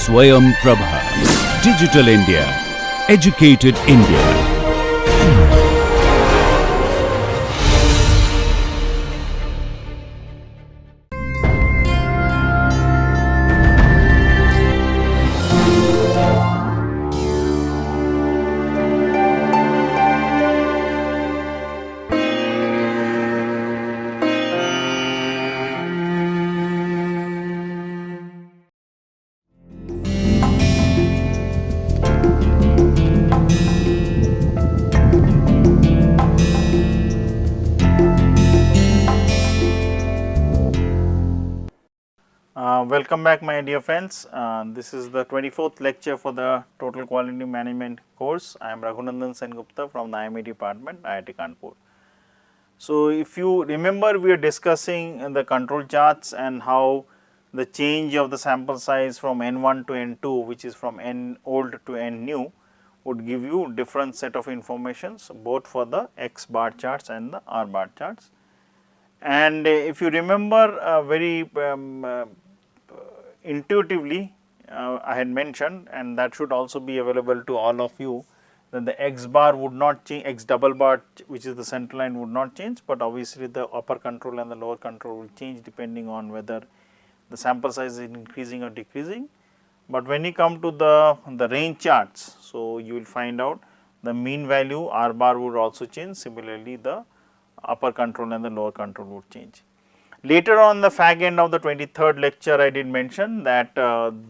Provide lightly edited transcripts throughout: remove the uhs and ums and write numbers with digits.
Swayam Prabha. Digital India. Educated India. Welcome back, my dear friends. This is the 24th lecture for the Total Quality Management course. I am Raghunandan Sengupta from the IIT Department, IIT Kanpur. So, if you remember, we are discussing the control charts and how the change of the sample size from N1 to N2, which is from N old to N new, would give you different set of informations both for the X bar charts and the R bar charts. And if you remember very intuitively, I had mentioned, and that should also be available to all of you, that the X bar would not change, X double bar, which is the center line, would not change, but obviously the upper control and the lower control will change depending on whether the sample size is increasing or decreasing. But when you come to the range charts, so you will find out the mean value R bar would also change. Similarly, the upper control and the lower control would change. Later on the fag end of the 23rd lecture, I did mention that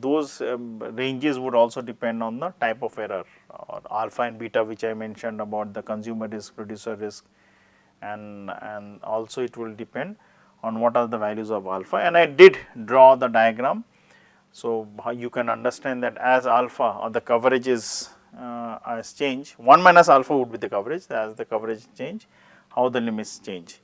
those ranges would also depend on the type of error, or alpha and beta, which I mentioned about the consumer risk, producer risk, and also it will depend on what are the values of alpha. And I did draw the diagram. So, how you can understand that as alpha or the coverage is as change, 1 minus alpha would be the coverage, as the coverage change, how the limits change.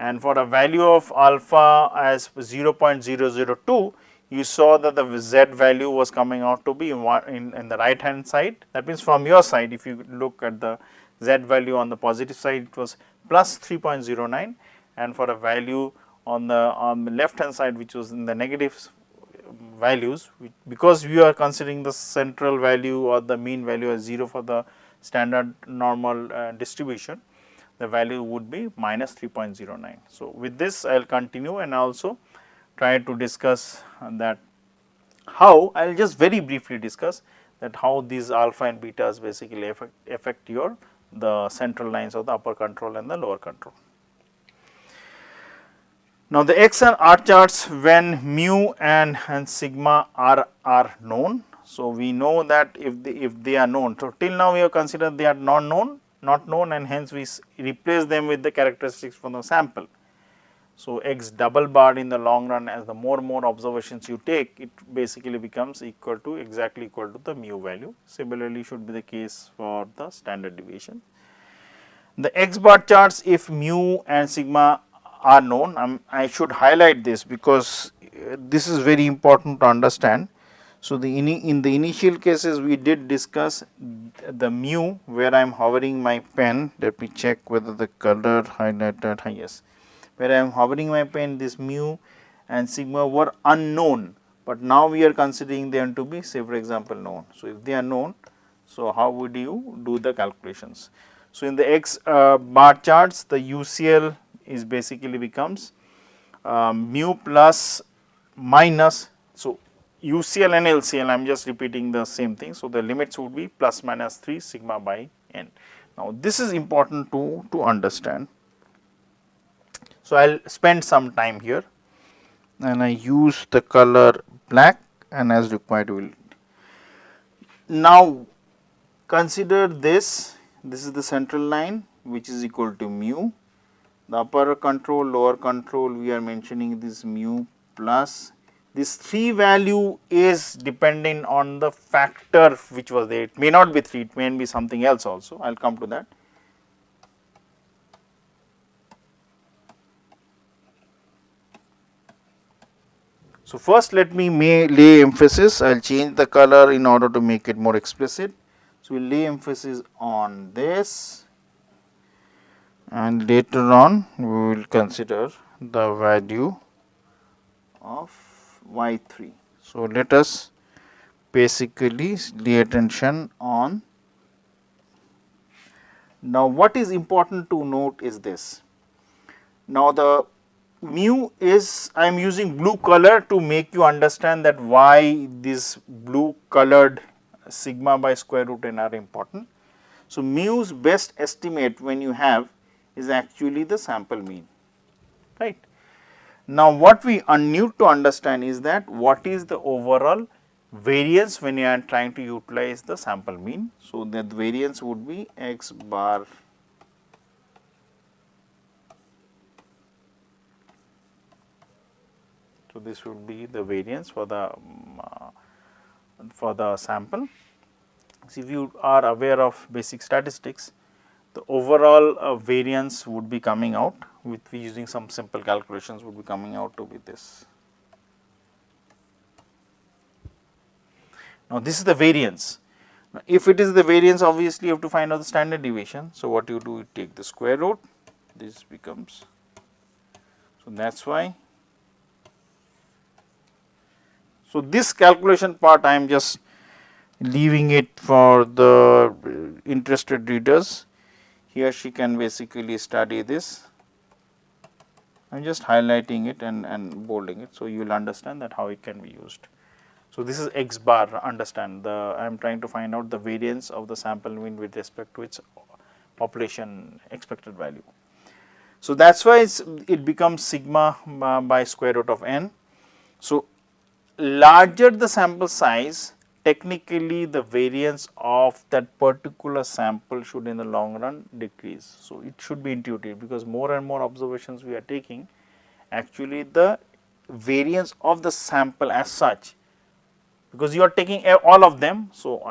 And for a value of alpha as 0.002, you saw that the z value was coming out to be in the right hand side. That means from your side, if you look at the z value on the positive side, it was plus 3.09, and for a value on the left hand side, which was in the negative values, because we are considering the central value or the mean value as 0 for the standard normal distribution, the value would be minus 3.09. So, with this I will continue and also try to discuss that how, I will just very briefly discuss that how these alpha and betas basically affect your the central lines of the upper control and the lower control. Now, the X and R charts, when mu and sigma are known. So, we know that if they are known. So, till now we have considered they are not known, and hence we replace them with the characteristics from the sample. So, X double bar in the long run, as the more observations you take, it basically becomes exactly equal to the mu value. Similarly, should be the case for the standard deviation. The X bar charts, if mu and sigma are known, I should highlight this because this is very important to understand. So, in the initial cases we did discuss the mu, where I am hovering my pen. Let me check whether the color highlighted, yes, where I am hovering my pen, this mu and sigma were unknown, but now we are considering them to be, say for example, known. So, if they are known, so how would you do the calculations? So, in the X bar charts, the UCL is basically becomes mu plus minus. So, UCL and LCL, I am just repeating the same thing. So, the limits would be plus minus 3 sigma by n. Now, this is important to understand. So, I will spend some time here, and I use the color black, and as required we will. Now, consider this is the central line, which is equal to mu. The upper control, lower control, we are mentioning this mu plus. This 3 value is dependent on the factor which was there. It may not be 3, it may be something else also. I will come to that. So, first let me lay emphasis. I will change the color in order to make it more explicit. So, we will lay emphasis on this, and later on we will consider the value of y3. So, let us basically lay attention on. Now, what is important to note is this. Now, the mu is, I am using blue color to make you understand that why this blue colored sigma by square root n are important. So, mu's best estimate when you have is actually the sample mean, right. Now, what we need to understand is that what is the overall variance when you are trying to utilize the sample mean. So, that variance would be x bar So, this would be the variance for the sample. So, if you are aware of basic statistics, the overall variance would be coming out with using some simple calculations would be coming out to be this. Now, this is the variance. Now, if it is the variance, obviously you have to find out the standard deviation. So, what you do, you take the square root, this becomes, so that is why. So, this calculation part I am just leaving it for the interested readers. He or she can basically study this. I am just highlighting it and bolding it. So, you will understand that how it can be used. So, this is x bar, understand the I am trying to find out the variance of the sample mean with respect to its population expected value. So, that is why it becomes sigma by square root of n. So, larger the sample size, technically the variance of that particular sample should in the long run decrease. So, it should be intuitive because more and more observations we are taking, actually the variance of the sample as such, because you are taking all of them. So,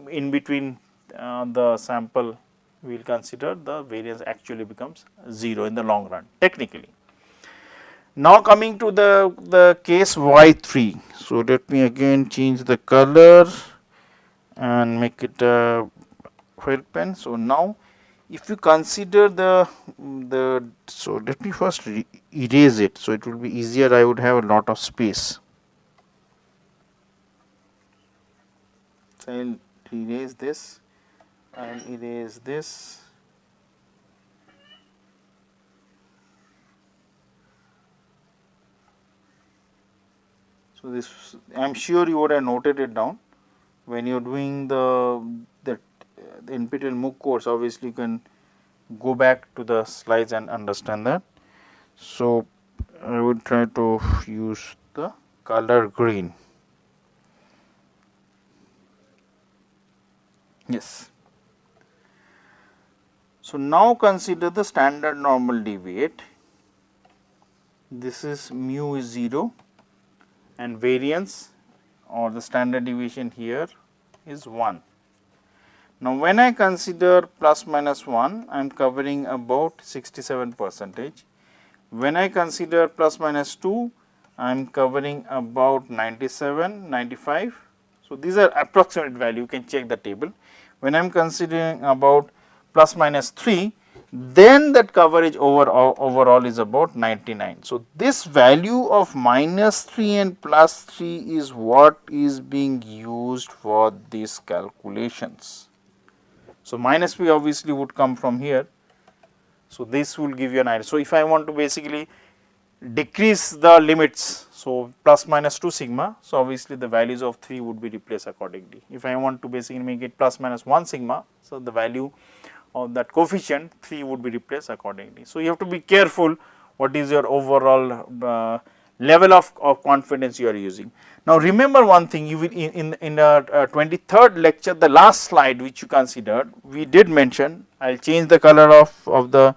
in between the sample we will consider the variance actually becomes 0 in the long run technically. Now, coming to the case y3. So, let me again change the color and make it a quill pen. So, now if you consider so let me first erase it. So, it will be easier, I would have a lot of space. So, I will erase this, I will erase this. So, this I am sure you would have noted it down when you are doing the NPTEL MOOC course. Obviously, you can go back to the slides and understand that. So, I would try to use the color green. Yes. So, now consider the standard normal deviate. This is mu is 0 and variance or the standard deviation here is 1. Now, when I consider plus minus 1, I am covering about 67%. When I consider plus minus 2, I am covering about 97, 95. So, these are approximate value, you can check the table. When I am considering about plus minus 3, then that coverage overall is about 99. So, this value of minus 3 and plus 3 is what is being used for these calculations. So, minus p obviously would come from here. So, this will give you an idea. So, if I want to basically decrease the limits, so plus minus 2 sigma, so obviously the values of 3 would be replaced accordingly. If I want to basically make it plus minus 1 sigma, so the value of that coefficient 3 would be replaced accordingly. So, you have to be careful what is your overall level of confidence you are using. Now, remember one thing, you will in the 23rd lecture, the last slide which you considered, we did mention, I will change the color of the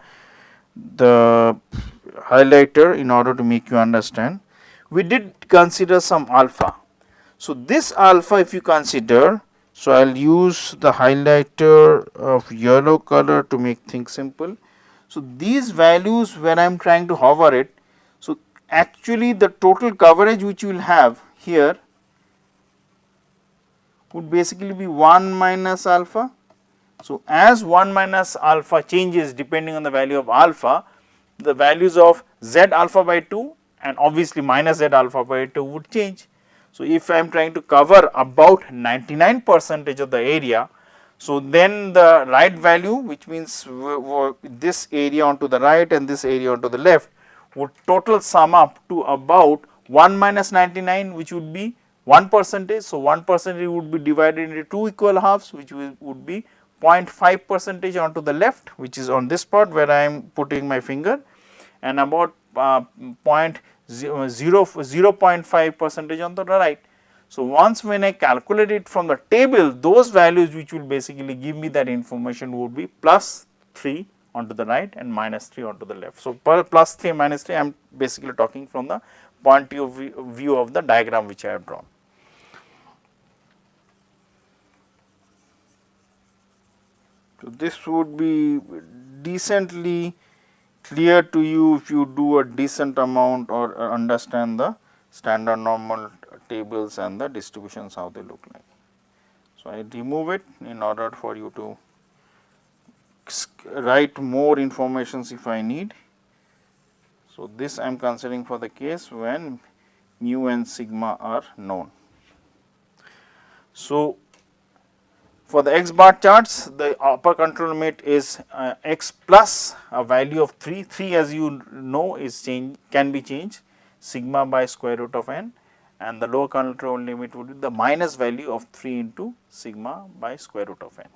highlighter in order to make you understand. We did consider some alpha. So, this alpha if you consider, so I will use the highlighter of yellow color to make things simple. So, these values when I am trying to hover it, so actually the total coverage which you will have here would basically be 1 minus alpha. So, as 1 minus alpha changes depending on the value of alpha, the values of z alpha by 2 and obviously minus z alpha by 2 would change. So, if I am trying to cover about 99% of the area, so then the right value, which means this area onto the right and this area onto the left, would total sum up to about 1 minus 99, which would be 1%. So, 1% would be divided into 2 equal halves, which would be 0.5% onto the left, which is on this part where I am putting my finger, and about 0.5% on the right. So, once when I calculate it from the table, those values which will basically give me that information would be plus 3 onto the right and minus 3 onto the left. So, plus 3 minus 3, I am basically talking from the point of view of the diagram which I have drawn. So, this would be decently clear to you if you do a decent amount or understand the standard normal tables and the distributions how they look like. So, I remove it in order for you to write more informations if I need. So, this I am considering for the case when mu and sigma are known. So, for the x bar charts, the upper control limit is x plus a value of 3. 3 as you know is can be changed sigma by square root of n, and the lower control limit would be the minus value of 3 into sigma by square root of n.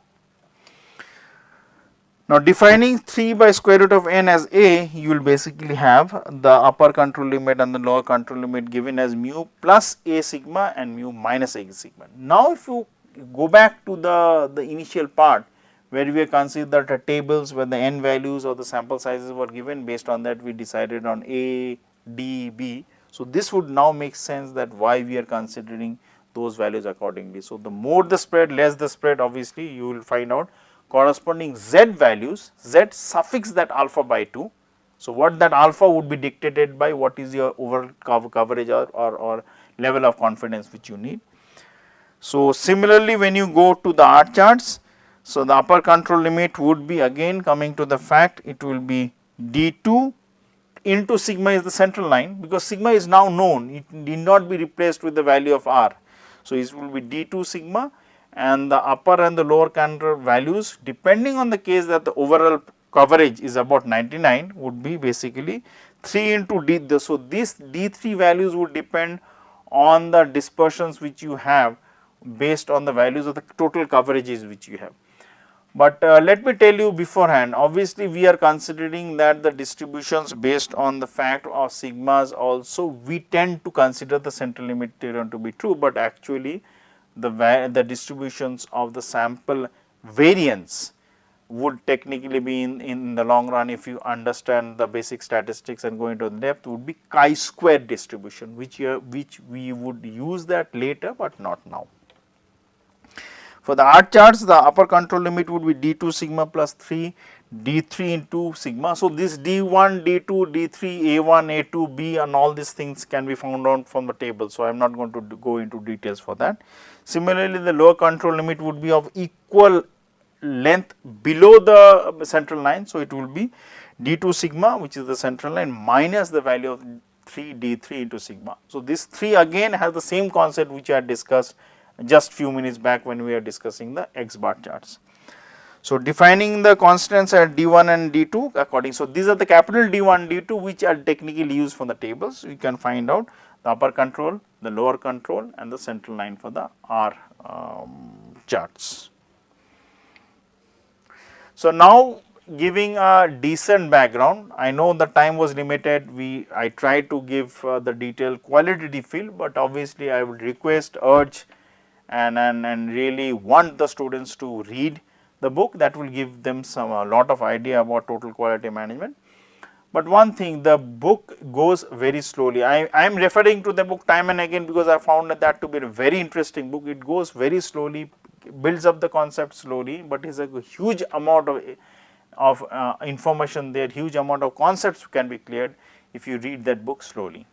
Now, defining 3 by square root of n as a, you will basically have the upper control limit and the lower control limit given as mu plus a sigma and mu minus a sigma. Now, if you go back to the initial part where we considered the tables where the n values or the sample sizes were given, based on that we decided on a, d, b. So, this would now make sense that why we are considering those values accordingly. So, the more the spread, less the spread, obviously you will find out corresponding z values, z suffix that alpha by 2. So, what that alpha would be dictated by what is your overall coverage or level of confidence which you need. So, similarly when you go to the R charts, so the upper control limit would be again coming to the fact it will be d2 into sigma is the central line, because sigma is now known, it need not be replaced with the value of R. So, it will be d2 sigma, and the upper and the lower control values depending on the case that the overall coverage is about 99 would be basically 3 into d. So, these d3 values would depend on the dispersions which you have based on the values of the total coverages which you have. But let me tell you beforehand, obviously we are considering that the distributions based on the fact of sigmas also we tend to consider the central limit theorem to be true, but actually the distributions of the sample variance would technically be in the long run, if you understand the basic statistics and go into the depth, would be chi-square distribution, which we would use that later, but not now. For the R charts, the upper control limit would be d2 sigma plus 3 d3 into sigma. So, this d1, d2, d3, a1, a2, b and all these things can be found out from the table. So, I am not going to go into details for that. Similarly, the lower control limit would be of equal length below the central line. So, it will be d2 sigma, which is the central line, minus the value of 3 d3 into sigma. So, this 3 again has the same concept which I had discussed just few minutes back when we are discussing the X bar charts. So, defining the constants at d1 and d2 according. So, these are the capital D1, d2 which are technically used for the tables. You can find out the upper control, the lower control and the central line for the R charts. So, now giving a decent background, I know the time was limited, I tried to give the detailed qualitative feel, but obviously I would request, urge and really want the students to read the book. That will give them a lot of idea about total quality management. But one thing, the book goes very slowly. I am referring to the book time and again because I found that to be a very interesting book. It goes very slowly, builds up the concept slowly, but is a huge amount of information there, huge amount of concepts can be cleared if you read that book slowly.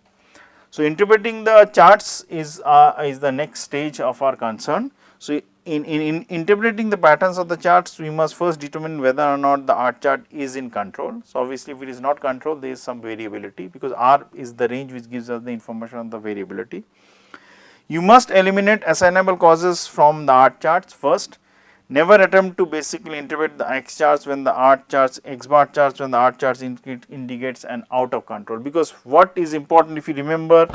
So, interpreting the charts is the next stage of our concern. So, in interpreting the patterns of the charts, we must first determine whether or not the R chart is in control. So, obviously, if it is not control, there is some variability because R is the range which gives us the information on the variability. You must eliminate assignable causes from the art charts first. Never attempt to basically interpret the X charts when the art charts, X bar charts when the art charts indicates an out of control, because what is important, if you remember,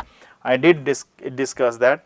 I did discuss that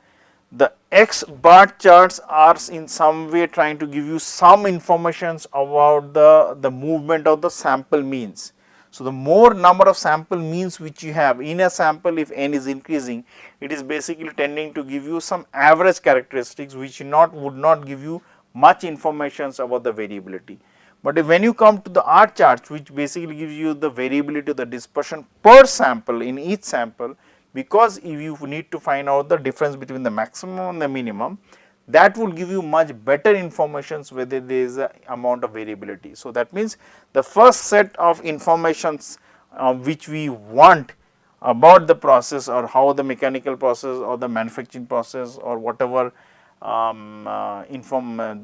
the X bar charts are in some way trying to give you some information about the movement of the sample means. So, the more number of sample means which you have in a sample, if n is increasing, it is basically tending to give you some average characteristics which would not give you much information about the variability. But if when you come to the R charts, which basically gives you the variability of the dispersion per sample in each sample, because if you need to find out the difference between the maximum and the minimum, that will give you much better information whether there is a amount of variability. So, that means the first set of informations which we want about the process, or how the mechanical process or the manufacturing process or whatever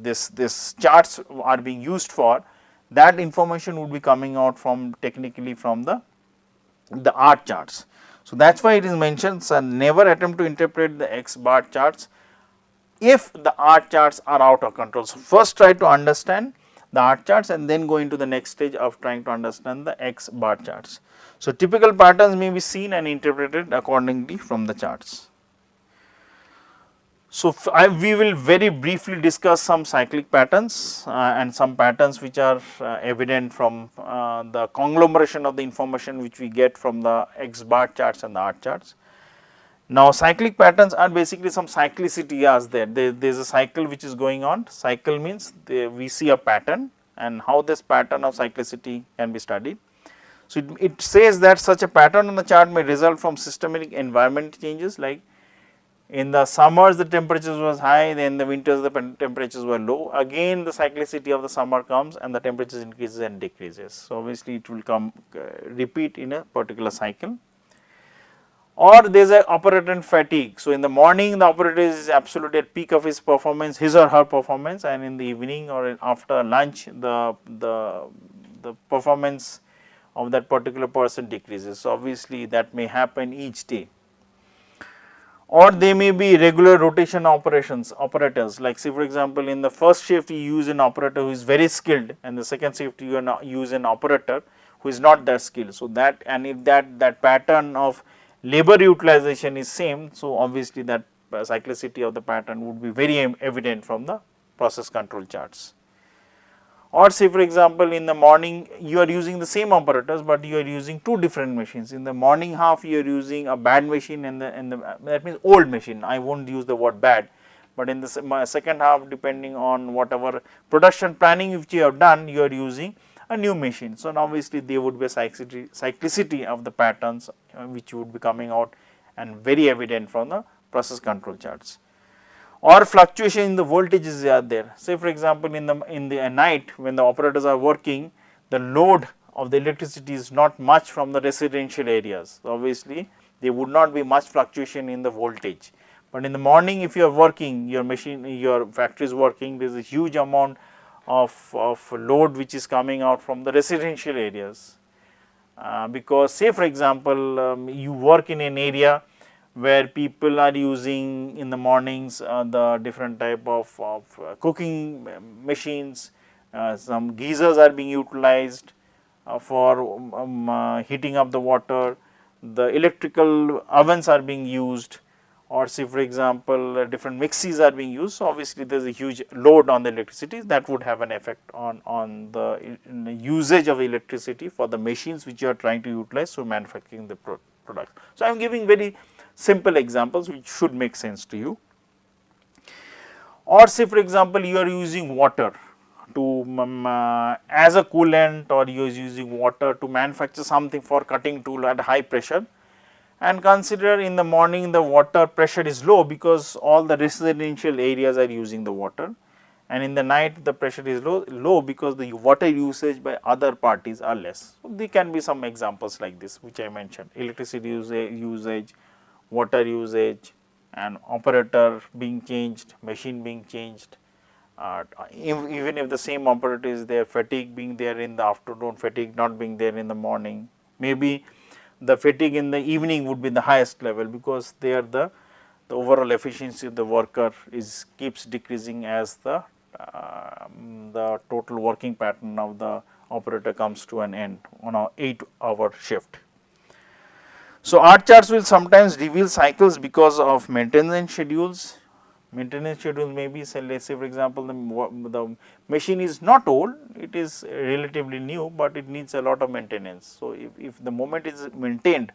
this charts are being used for, that information would be coming out from technically from the art charts. So, that is why it is mentioned, so never attempt to interpret the X bar charts if the art charts are out of control. So, first try to understand the art charts and then go into the next stage of trying to understand the X bar charts. So, typical patterns may be seen and interpreted accordingly from the charts. So, we will very briefly discuss some cyclic patterns and some patterns which are evident from the conglomeration of the information which we get from the X bar charts and the art charts. Now, cyclic patterns are basically some cyclicity as there is a cycle which is going on. Cycle means we see a pattern, and how this pattern of cyclicity can be studied. So, it says that such a pattern on the chart may result from systematic environment changes, like in the summers the temperatures was high, then the winters the temperatures were low. Again the cyclicity of the summer comes and the temperatures increases and decreases. So, obviously it will come repeat in a particular cycle. Or there is a operator fatigue. So, in the morning the operator is absolutely at peak of his performance, his or her performance, and in the evening or after lunch the performance of that particular person decreases. So, obviously that may happen each day. Or they may be regular rotation operators, like say for example in the first shift you use an operator who is very skilled, and the second shift you use an operator who is not that skilled. So, that, and if that pattern of labor utilization is same, so obviously that cyclicity of the pattern would be very evident from the process control charts. Or say for example in the morning you are using the same operators, but you are using two different machines. In the morning half you are using a bad machine, and that means old machine, I won't use the word bad, but in the second half, depending on whatever production planning which you have done, you are using a new machine. So, obviously there would be a cyclicity of the patterns which would be coming out and very evident from the process control charts. Or fluctuation in the voltages are there. Say for example in the night when the operators are working, the load of the electricity is not much from the residential areas. So, obviously there would not be much fluctuation in the voltage, but in the morning if you are working, your machine, your factory is working, there is a huge amount of load which is coming out from the residential areas, because say for example you work in an area where people are using in the mornings the different type of cooking machines, some geysers are being utilized for heating up the water, the electrical ovens are being used, or say for example different mixies are being used. So, obviously there is a huge load on the electricity that would have an effect on the usage of electricity for the machines which you are trying to utilize for manufacturing the product. So, I am giving very simple examples which should make sense to you. Or say for example you are using water to as a coolant, or you are using water to manufacture something for cutting tool at high pressure, and consider in the morning the water pressure is low because all the residential areas are using the water, and in the night the pressure is low because the water usage by other parties are less. So, there can be some examples like this which I mentioned: electricity usage, water usage, and operator being changed, machine being changed. Even if the same operator is there, fatigue being there in the afternoon, fatigue not being there in the morning. Maybe the fatigue in the evening would be the highest level because there the the overall efficiency of the worker keeps decreasing as the total working pattern of the operator comes to an end on a 8-hour shift. So, art charts will sometimes reveal cycles because of maintenance schedules. Maintenance schedules may be, say, let's say for example, the machine is not old, it is relatively new, but it needs a lot of maintenance. So, if the moment is maintained,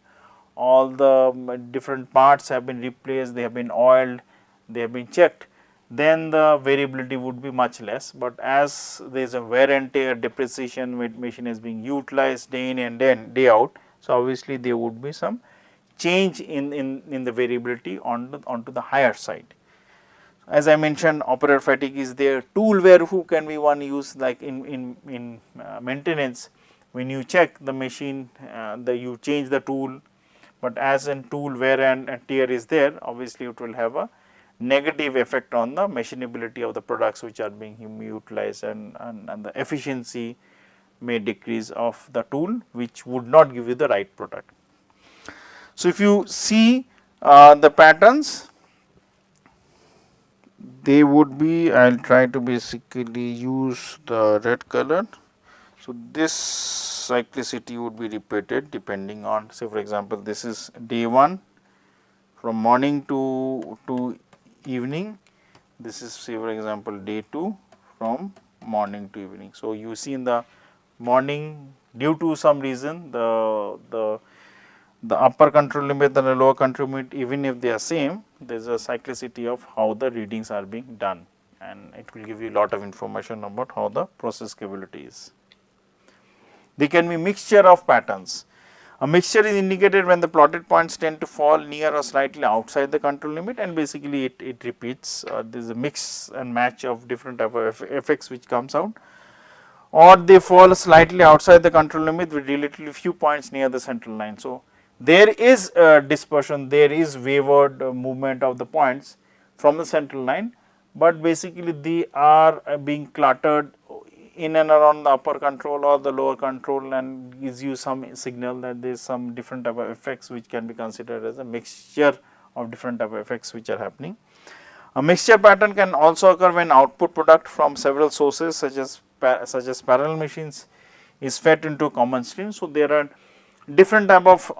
all the different parts have been replaced, they have been oiled, they have been checked, then the variability would be much less. But as there is a wear and tear, depreciation, machine is being utilized day in and day out. So, obviously, there would be some change in the variability onto the higher side. As I mentioned, operator fatigue is there. Tool wear who can be one use, like in maintenance, when you check the machine, you change the tool, but as in tool wear and tear is there, obviously it will have a negative effect on the machinability of the products which are being utilized, and the efficiency may decrease of the tool, which would not give you the right product. So, if you see the patterns, they would be, I will try to basically use the red color. So, this cyclicity would be repeated depending on, say for example, this is day 1 from morning to evening, this is say for example day 2 from morning to evening. So, you see in the morning, due to some reason the upper control limit and the lower control limit, even if they are same, there is a cyclicity of how the readings are being done, and it will give you a lot of information about how the process capability is. There can be mixture of patterns. A mixture is indicated when the plotted points tend to fall near or slightly outside the control limit, and basically it repeats. There is a mix and match of different type of effects which comes out, or they fall slightly outside the control limit with relatively few points near the central line. So, there is dispersion, there is wayward movement of the points from the central line, but basically they are being cluttered in and around the upper control or the lower control, and gives you some signal that there is some different type of effects which can be considered as a mixture of different type of effects which are happening. A mixture pattern can also occur when output product from several sources such as parallel machines is fed into a common stream. So, there are different type of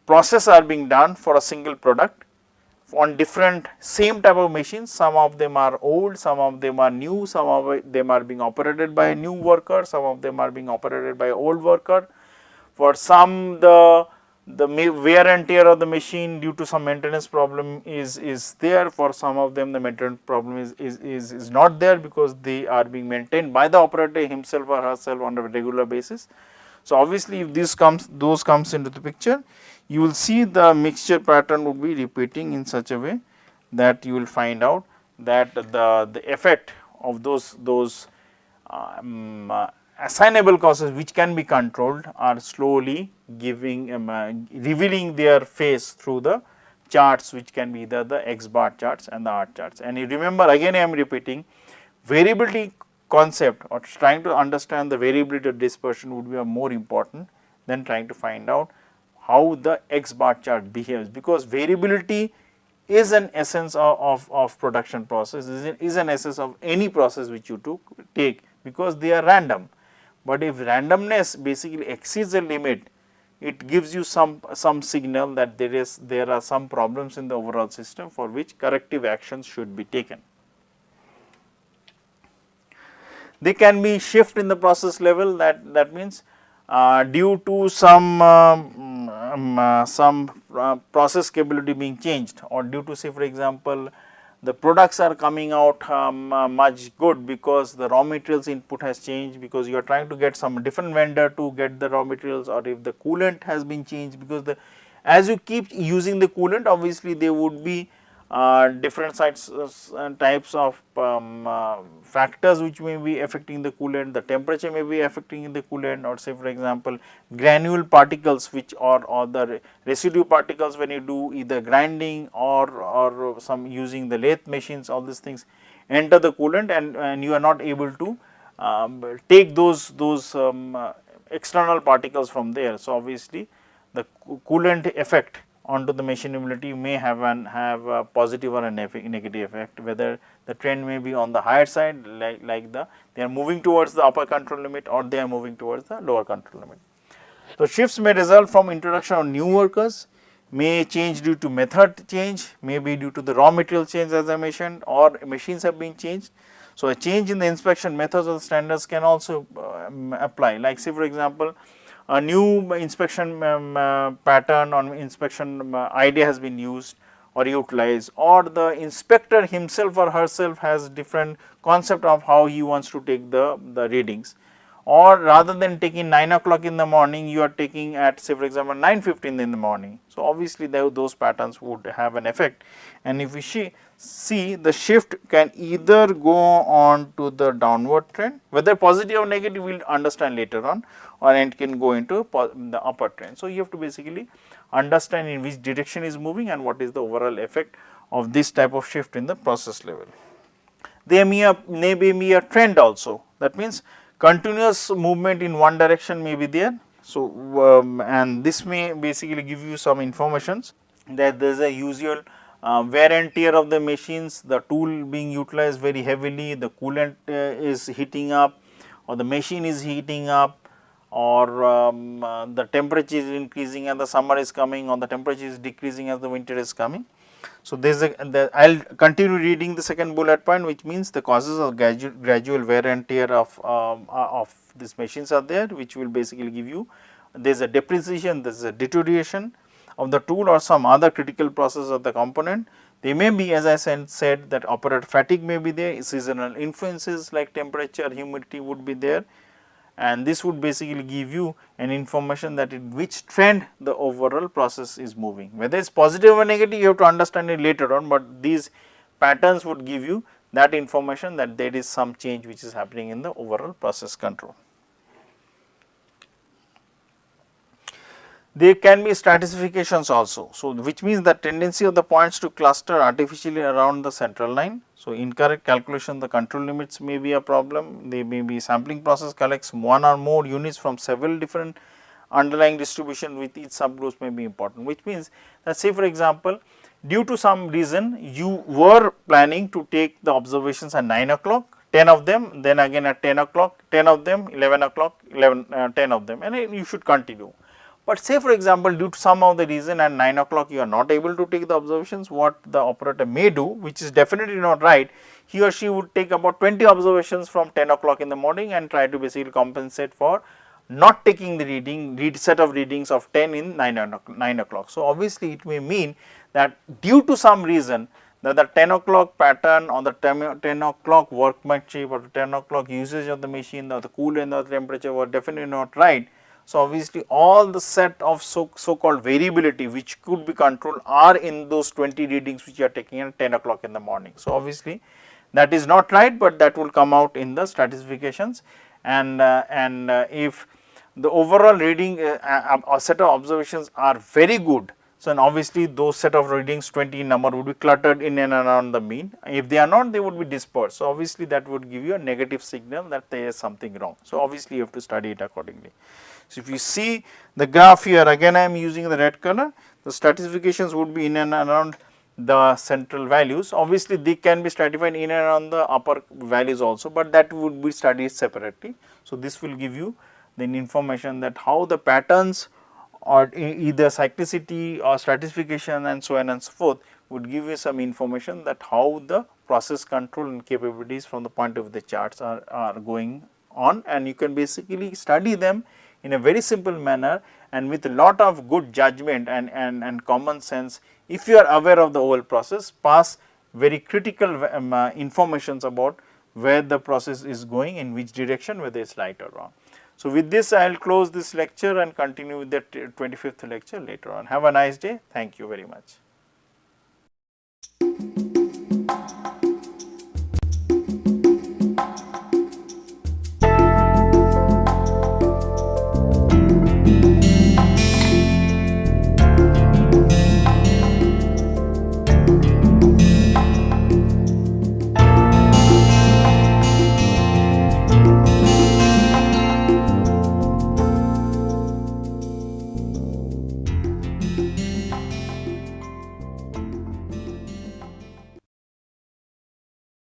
process are being done for a single product on different same type of machines. Some of them are old, some of them are new, some of them are being operated by a new worker, some of them are being operated by old worker. For some, the wear and tear of the machine due to some maintenance problem is there. For some of them, the maintenance problem is not there, because they are being maintained by the operator himself or herself on a regular basis. So, obviously, if those comes into the picture, you will see the mixture pattern would be repeating in such a way that you will find out that the effect of those assignable causes which can be controlled are slowly revealing their face through the charts, which can be either the X bar charts and the R charts. And you remember, again I am repeating, variability concept or trying to understand the variability of dispersion would be more important than trying to find out how the X bar chart behaves, because variability is an essence of production process, is an essence of any process which you take, because they are random. But if randomness basically exceeds a limit, it gives you some signal that there are some problems in the overall system for which corrective actions should be taken. They can be shift in the process level, that means due to some process capability being changed, or due to, say for example, the products are coming out much good because the raw materials input has changed, because you are trying to get some different vendor to get the raw materials, or if the coolant has been changed, because as you keep using the coolant, obviously there would be different types of factors which may be affecting the coolant. The temperature may be affecting the coolant, or say for example granule particles which or the residue particles when you do either grinding or some using the lathe machines, all these things enter the coolant, and you are not able to take those external particles from there. So, obviously the coolant effect onto the machinability may have a positive or a negative effect, whether the trend may be on the higher side, like they are moving towards the upper control limit, or they are moving towards the lower control limit. So, shifts may result from introduction of new workers, may change due to method change, may be due to the raw material change as I mentioned, or machines have been changed. So, a change in the inspection methods or standards can also apply, like say for example, a new inspection pattern or inspection idea has been used or utilized, or the inspector himself or herself has different concept of how he wants to take the readings, or rather than taking 9 o'clock in the morning, you are taking at say for example 9:15 in the morning. So, obviously those patterns would have an effect, and if we see the shift can either go on to the downward trend, whether positive or negative we will understand later on, or it can go into the upper trend. So, you have to basically understand in which direction is moving and what is the overall effect of this type of shift in the process level. There may be a trend also, that means continuous movement in one direction may be there. So, and this may basically give you some informations that there is a usual wear and tear of the machines, the tool being utilized very heavily, the coolant is heating up, or the machine is heating up, or the temperature is increasing and the summer is coming, or the temperature is decreasing as the winter is coming. So, there is I will continue reading the second bullet point, which means the causes of gradual wear and tear of these machines are there, which will basically give you there is a depreciation, there is a deterioration of the tool or some other critical process of the component. They may be, as I said, that operator fatigue may be there, seasonal influences like temperature, humidity would be there, and this would basically give you an information that in which trend the overall process is moving. Whether it is positive or negative, you have to understand it later on, but these patterns would give you that information that there is some change which is happening in the overall process control. There can be stratifications also. So, which means the tendency of the points to cluster artificially around the central line. So, incorrect calculation the control limits may be a problem. They may be sampling process collects one or more units from several different underlying distribution with each subgroups may be important, which means that say for example, due to some reason you were planning to take the observations at 9 o'clock, 10 of them, then again at 10 o'clock, 10 of them, 11 o'clock, 10 of them, and you should continue. But say for example, due to some of the reason at 9 o'clock you are not able to take the observations, what the operator may do, which is definitely not right, he or she would take about 20 observations from 10 o'clock in the morning and try to basically compensate for not taking the set of readings of 10 in 9 o'clock. So, obviously it may mean that due to some reason that the 10 o'clock pattern or the 10 o'clock workmanship or the 10 o'clock usage of the machine or the coolant or the temperature were definitely not right. So, obviously all the set of so called variability which could be controlled are in those 20 readings which you are taking at 10 o'clock in the morning. So, obviously that is not right, but that will come out in the stratifications, and if the overall reading or set of observations are very good. So, and obviously those set of readings 20 in number would be cluttered in and around the mean. If they are not, they would be dispersed. So, obviously that would give you a negative signal that there is something wrong. So, obviously you have to study it accordingly. So, if you see the graph here, again I am using the red color, the stratifications would be in and around the central values. Obviously they can be stratified in and around the upper values also, but that would be studied separately. So, this will give you then information that how the patterns or either cyclicity or stratification and so on and so forth would give you some information that how the process control and capabilities from the point of the charts are going on, and you can basically study them in a very simple manner and with a lot of good judgment and common sense. If you are aware of the whole process, pass very critical informations about where the process is going, in which direction, whether it is right or wrong. So, with this I will close this lecture and continue with the 25th lecture later on. Have a nice day. Thank you very much.